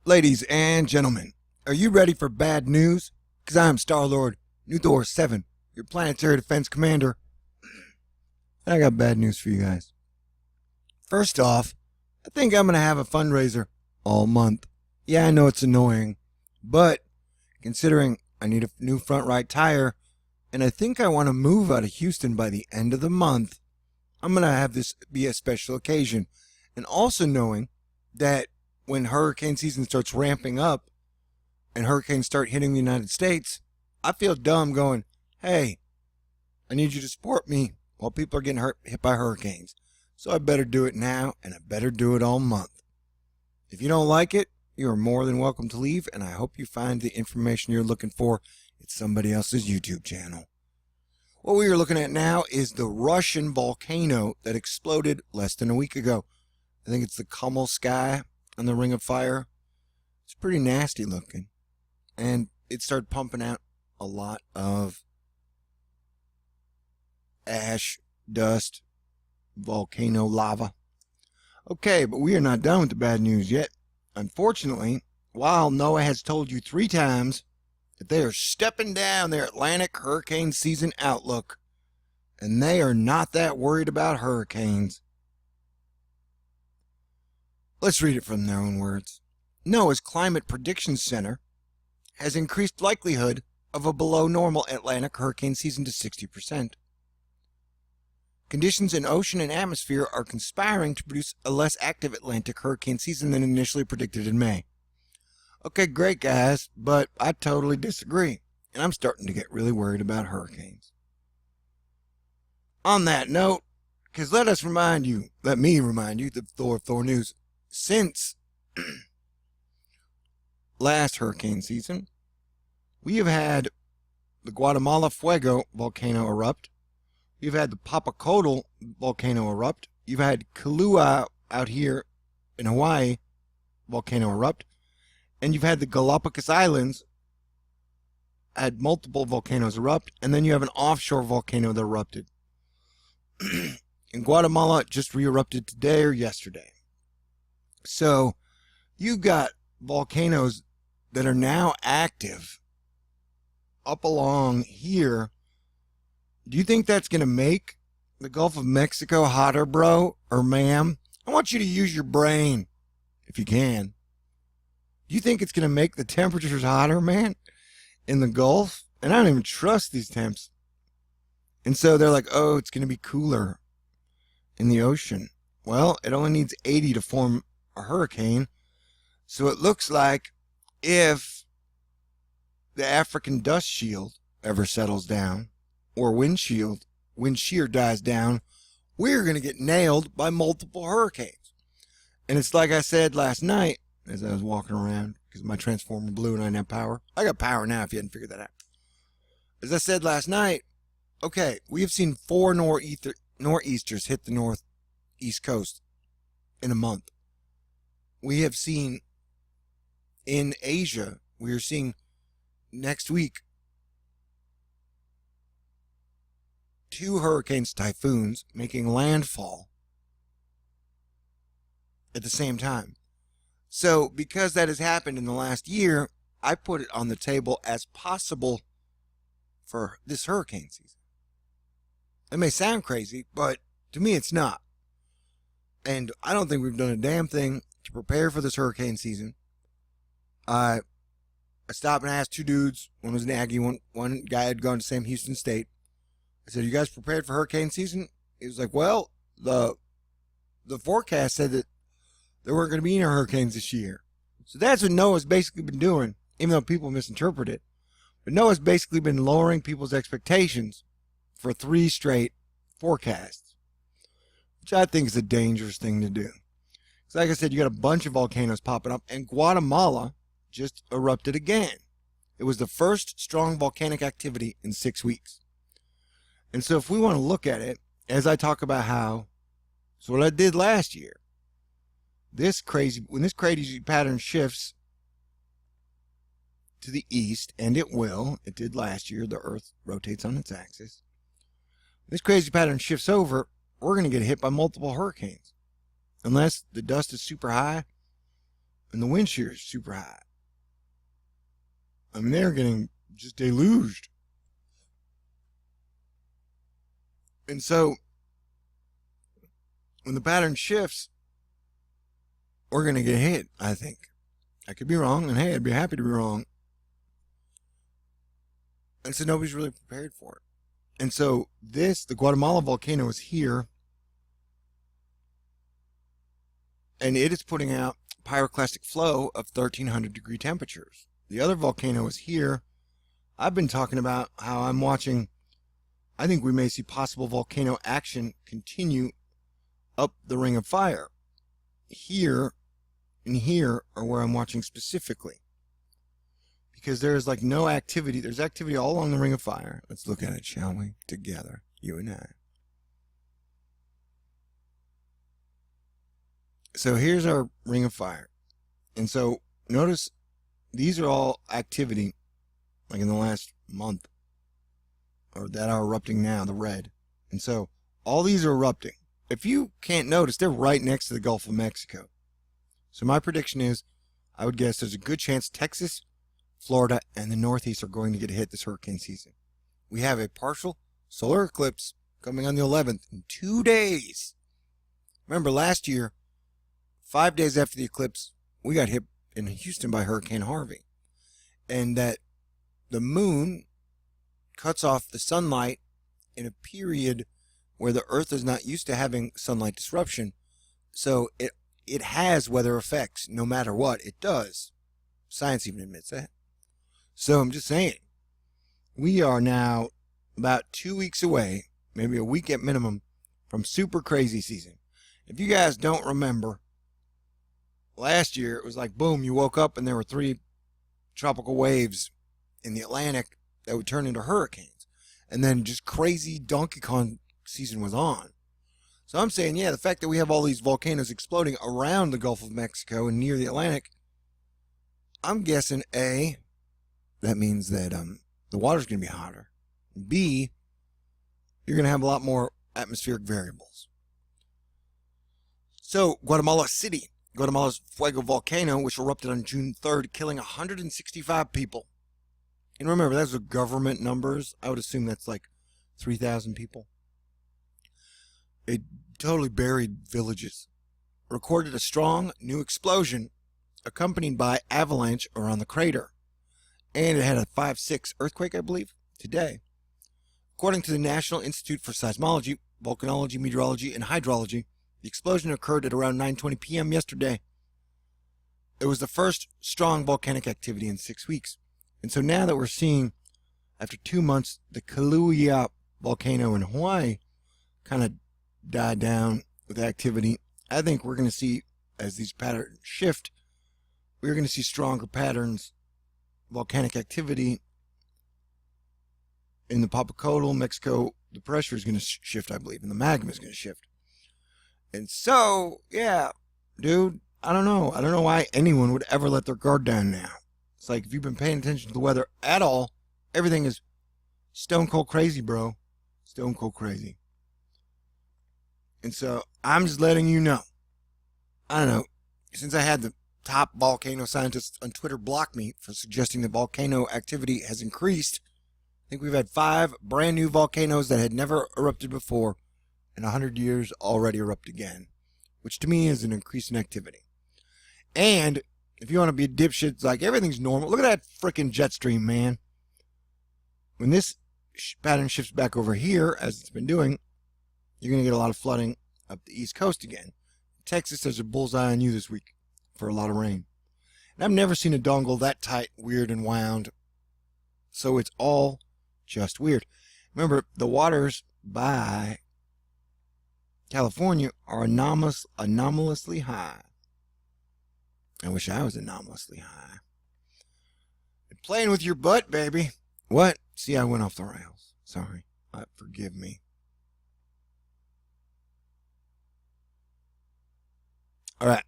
Ladies and gentlemen, are you ready for bad news? Because I'm Star-Lord, New Thor 7, your planetary defense commander. And I got bad news for you guys. First off, I think I'm going to have a fundraiser all month. Yeah, I know it's annoying, but considering I need a new front right tire, and I think I want to move out of Houston by the end of the month, I'm going to have this be a special occasion. And also knowing that when hurricane season starts ramping up and hurricanes start hitting the United States, I feel dumb going, hey, I need you to support me while people are getting hit by hurricanes. So I better do it now, and I better do it all month. If you don't like it, you are more than welcome to leave, and I hope you find the information you're looking for at somebody else's YouTube channel. What we are looking at now is the Russian volcano that exploded less than a week ago. I think it's the Sky on the Ring of Fire. It's pretty nasty looking. And it started pumping out a lot of ash, dust, volcano lava. Okay, but we are not done with the bad news yet. Unfortunately, while NOAA has told you 3 times that they are stepping down their Atlantic hurricane season outlook, and they are not that worried about hurricanes. Let's read it from their own words. NOAA's Climate Prediction Center has increased likelihood of a below normal Atlantic hurricane season to 60%. Conditions in ocean and atmosphere are conspiring to produce a less active Atlantic hurricane season than initially predicted in May. Okay, great guys, but I totally disagree, and I'm starting to get really worried about hurricanes. On that note, because let me remind you, the THORNEWS, since last hurricane season, we have had the Guatemala Fuego volcano erupt. You've had the Popocatépetl volcano erupt. You've had Kailua out here in Hawaii volcano erupt. And you've had the Galapagos Islands had multiple volcanoes erupt. And then you have an offshore volcano that erupted. In Guatemala, it just re-erupted today or yesterday. So you've got volcanoes that are now active up along here. Do you think that's going to make the Gulf of Mexico hotter, bro or ma'am? I want you to use your brain if you can. Do you think it's going to make the temperatures hotter, man, in the Gulf? And I don't even trust these temps. And so they're like, oh, it's going to be cooler in the ocean. Well, it only needs 80 to form a hurricane. So it looks like if the African dust shield ever settles down, or wind shear dies down, we're going to get nailed by multiple hurricanes. And it's like I said last night as I was walking around, because my transformer blew and I didn't have power. I got power now if you hadn't figured that out. As I said last night, okay, we have seen 4 nor'easters hit the northeast coast in a month. We have seen in Asia, we are seeing next week 2 hurricanes, typhoons, making landfall at the same time. So because that has happened in the last year, I put it on the table as possible for this hurricane season. It may sound crazy, but to me it's not. And I don't think we've done a damn thing to prepare for this hurricane season. I stopped and asked 2 dudes. One was an Aggie, one guy had gone to Sam Houston State. I said, you guys prepared for hurricane season? He was like, well, the forecast said that there weren't going to be any hurricanes this year. So that's what NOAA's basically been doing, even though people misinterpret it. But NOAA's basically been lowering people's expectations for 3 straight forecasts, which I think is a dangerous thing to do. So like I said, you got a bunch of volcanoes popping up, and Guatemala just erupted again. It was the first strong volcanic activity in 6 weeks. And so if we want to look at it, as I talk about how, so what I did last year, when this crazy pattern shifts to the east, and it did last year, the Earth rotates on its axis. This crazy pattern shifts over, we're going to get hit by multiple hurricanes. Unless the dust is super high, and the wind shear is super high. I mean, they're getting just deluged. And so, when the pattern shifts, we're going to get hit, I think. I could be wrong, and hey, I'd be happy to be wrong. And so nobody's really prepared for it. And so the Guatemala volcano is here, and it is putting out pyroclastic flow of 1,300 degree temperatures. The other volcano is here. I've been talking about how I'm watching, I think we may see possible volcano action continue up the Ring of Fire. Here and here are where I'm watching specifically. Because there's like no activity. There's activity all along the Ring of Fire. Let's look at it, shall we? Together, you and I. So here's our Ring of Fire. And so notice these are all activity like in the last month, or that are erupting now, the red. And so all these are erupting. If you can't notice, they're right next to the Gulf of Mexico. So my prediction is, I would guess there's a good chance Texas, Florida, and the Northeast are going to get hit this hurricane season. We have a partial solar eclipse coming on the 11th in 2 days. Remember last year, 5 days after the eclipse, we got hit in Houston by Hurricane Harvey. And that the moon cuts off the sunlight in a period where the Earth is not used to having sunlight disruption. So it has weather effects no matter what it does. Science even admits that. So I'm just saying, we are now about 2 weeks away, maybe a week at minimum, from super crazy season. If you guys don't remember, last year it was like boom, you woke up and there were 3 tropical waves in the Atlantic that would turn into hurricanes. And then just crazy Donkey Kong season was on. So I'm saying, yeah, the fact that we have all these volcanoes exploding around the Gulf of Mexico and near the Atlantic, I'm guessing A, that means that the water's going to be hotter. B, you're going to have a lot more atmospheric variables. So Guatemala City, Guatemala's Fuego volcano, which erupted on June 3rd, killing 165 people. And remember, those are government numbers. I would assume that's like 3,000 people. It totally buried villages. Recorded a strong new explosion accompanied by avalanche around the crater. And it had a 5.6 earthquake, I believe, today. According to the National Institute for Seismology, Volcanology, Meteorology, and Hydrology, the explosion occurred at around 9:20 p.m. yesterday. It was the first strong volcanic activity in 6 weeks. And so now that we're seeing, after 2 months, the Kilauea volcano in Hawaii kind of died down with activity, I think we're going to see, as these patterns shift, we're going to see stronger patterns, volcanic activity in the Popocatépetl, Mexico. The pressure is going to shift, I believe, and the magma is going to shift. And so, yeah, dude, I don't know. I don't know why anyone would ever let their guard down now. It's like, if you've been paying attention to the weather at all, everything is stone cold crazy, bro. Stone cold crazy. And so, I'm just letting you know. I don't know. Since I had the top volcano scientists on Twitter block me for suggesting that volcano activity has increased, I think we've had 5 brand new volcanoes that had never erupted before in 100 years already erupt again, which to me is an increase in activity. And if you want to be a dipshit, it's like everything's normal. Look at that freaking jet stream, man. When this pattern shifts back over here, as it's been doing, you're going to get a lot of flooding up the East Coast again. Texas has a bullseye on you this week for a lot of rain. And I've never seen a dongle that tight, weird, and wound. So it's all just weird. Remember, the waters by California are anomalously high. I wish I was anomalously high. You're playing with your butt, baby. What? See, I went off the rails. Sorry. Forgive me. All right.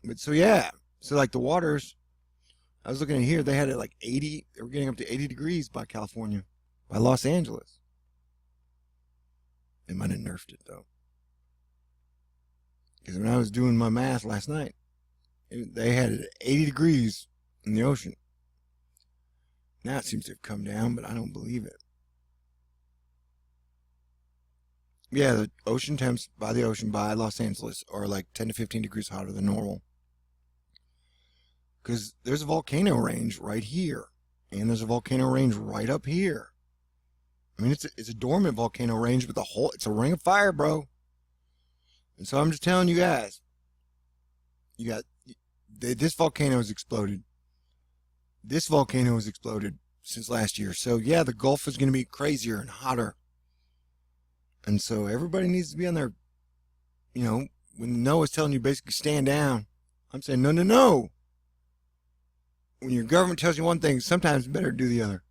But so, yeah. So, like the waters, I was looking at here, they had it like 80. They were getting up to 80 degrees by California, by Los Angeles. They might have nerfed it, though. Because when I was doing my math last night, They had it at 80 degrees in the ocean. Now it seems to have come down, but I don't believe it. Yeah, the ocean temps by the ocean by Los Angeles are like 10 to 15 degrees hotter than normal. Because there's a volcano range right here. And there's a volcano range right up here. I mean, it's a dormant volcano range, but it's a ring of fire, bro. And so I'm just telling you guys, this volcano has exploded. This volcano has exploded since last year. So yeah, the Gulf is going to be crazier and hotter. And so everybody needs to be on their, when NOAA's telling you basically stand down, I'm saying no. When your government tells you one thing, sometimes it's better to do the other.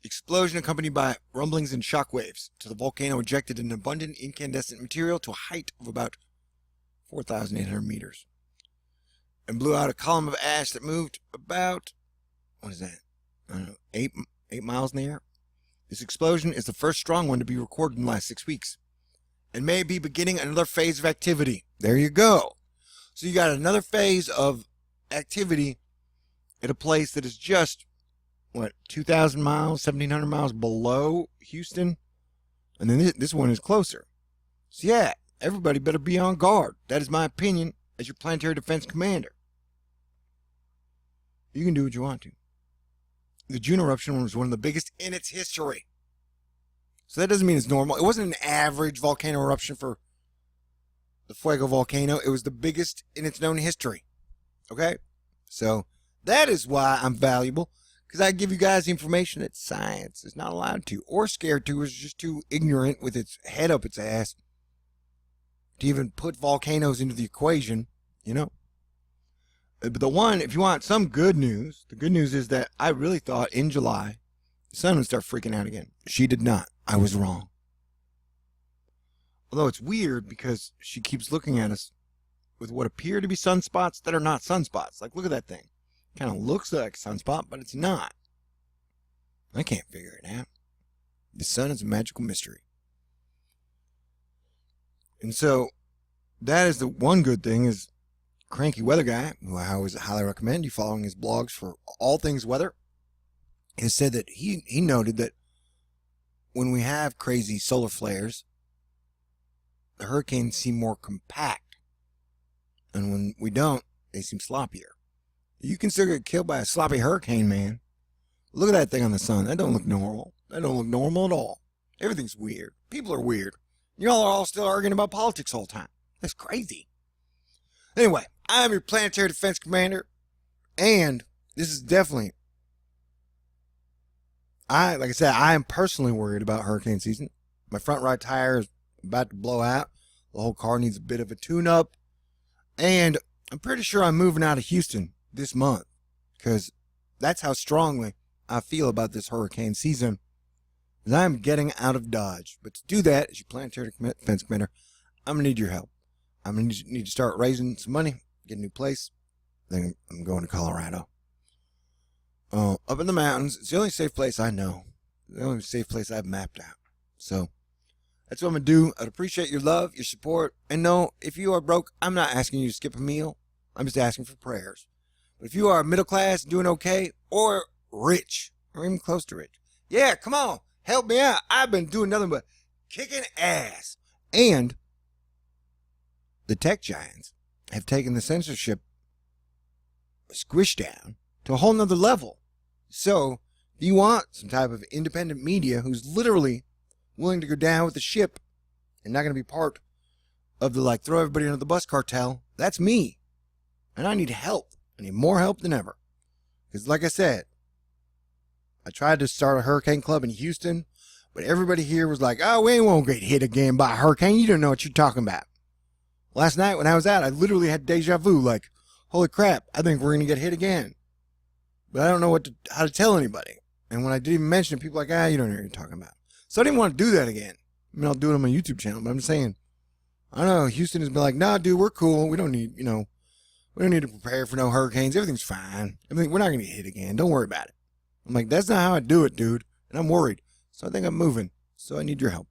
Explosion accompanied by rumblings and shock waves. To the volcano ejected an abundant incandescent material to a height of about 4,800 meters. And blew out a column of ash that moved about, what is that? I don't know, 8 miles in the air. This explosion is the first strong one to be recorded in the last 6 weeks. And may be beginning another phase of activity. There you go. So you got another phase of activity at a place that is just, 2,000 miles, 1,700 miles below Houston? And then this one is closer. So yeah, everybody better be on guard. That is my opinion as your planetary defense commander. You can do what you want to. The June eruption was one of the biggest in its history. So that doesn't mean it's normal. It wasn't an average volcano eruption for the Fuego volcano. It was the biggest in its known history. Okay? So that is why I'm valuable. Because I give you guys information that science is not allowed to. Or scared to. Is just too ignorant with its head up its ass to even put volcanoes into the equation. But if you want some good news, the good news is that I really thought in July the sun would start freaking out again. She did not. I was wrong. Although it's weird because she keeps looking at us with what appear to be sunspots that are not sunspots. Like, look at that thing. Kind of looks like a sunspot, but it's not. I can't figure it out. The sun is a magical mystery. And so that is the one good thing is Cranky Weather Guy, who I always highly recommend you following his blogs for all things weather, has said that he noted that when we have crazy solar flares, the hurricanes seem more compact. And when we don't, they seem sloppier. You can still get killed by a sloppy hurricane, man. Look at that thing on the sun. That don't look normal. That don't look normal at all. Everything's weird. People are weird. Y'all are all still arguing about politics all the time. That's crazy. Anyway, I'm your planetary defense commander, and this is definitely, like I said, I am personally worried about hurricane season. My front right tire is about to blow out. The whole car needs a bit of a tune-up, and I'm pretty sure I'm moving out of Houston this month, because that's how strongly I feel about this hurricane season, is I'm getting out of Dodge. But to do that, as your planetary defense commander, I'm going to need your help. I'm going to need to start raising some money, get a new place. Then I'm going to Colorado. Up in the mountains. It's the only safe place I know. The only safe place I've mapped out. So that's what I'm going to do. I'd appreciate your love, your support. And no, if you are broke, I'm not asking you to skip a meal. I'm just asking for prayers. But if you are middle class, doing okay, or rich, or even close to rich, yeah, come on, help me out. I've been doing nothing but kicking ass. And the tech giants have taken the censorship squish down to a whole nother level. So, you want some type of independent media who's literally willing to go down with the ship and not going to be part of the, throw everybody under the bus cartel. That's me. And I need help. I need more help than ever. Because like I said, I tried to start a hurricane club in Houston, but everybody here was like, oh, we won't get hit again by a hurricane. You don't know what you're talking about. Last night when I was out, I literally had deja vu, like, holy crap, I think we're going to get hit again. But I don't know how to tell anybody. And when I did even mention it, people were like, you don't know what you're talking about. So I didn't want to do that again. I mean, I'll do it on my YouTube channel, but I'm just saying, I don't know, Houston has been like, nah, dude, we're cool. We don't need, we don't need to prepare for no hurricanes. Everything's fine. We're not going to get hit again. Don't worry about it. I'm like, that's not how I do it, dude. And I'm worried. So I think I'm moving. So I need your help.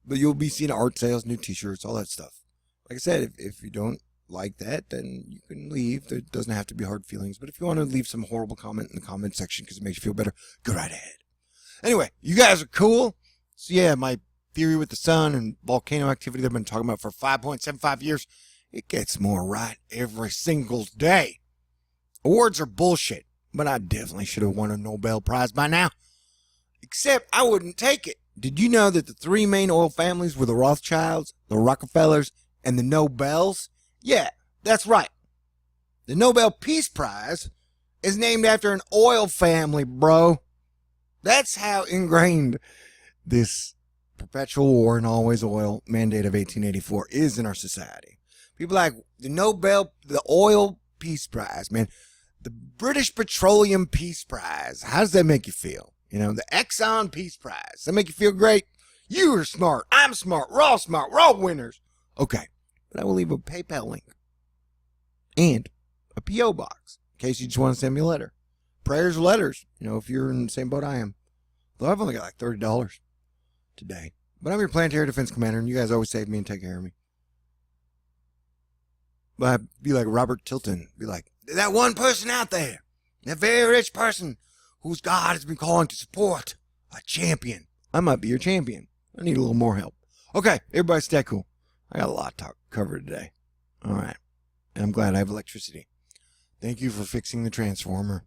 But you'll be seeing art sales, new t-shirts, all that stuff. Like I said, if you don't like that, then you can leave. There doesn't have to be hard feelings. But if you want to leave some horrible comment in the comment section because it makes you feel better, go right ahead. Anyway, you guys are cool. So yeah, my theory with the sun and volcano activity that I've been talking about for 5.75 years, it gets more right every single day. Awards are bullshit, but I definitely should have won a Nobel Prize by now. Except I wouldn't take it. Did you know that the three main oil families were the Rothschilds, the Rockefellers, and the Nobels? Yeah, that's right. The Nobel Peace Prize is named after an oil family, bro. That's how ingrained this perpetual war and always oil mandate of 1884 is in our society. People like the Oil Peace Prize, man. The British Petroleum Peace Prize. How does that make you feel? You know, the Exxon Peace Prize. Does that make you feel great? You are smart. I'm smart. We're all smart. We're all winners. Okay, but I will leave a PayPal link and a P.O. box in case you just want to send me a letter. Prayers or letters, you know, if you're in the same boat I am. Though I've only got like $30 today. But I'm your planetary defense commander, and you guys always save me and take care of me. But I'd be like Robert Tilton. Be like, that one person out there, that very rich person whose God has been calling to support a champion. I might be your champion. I need a little more help. Okay, everybody stay cool. I got a lot to cover today. All right. And I'm glad I have electricity. Thank you for fixing the transformer.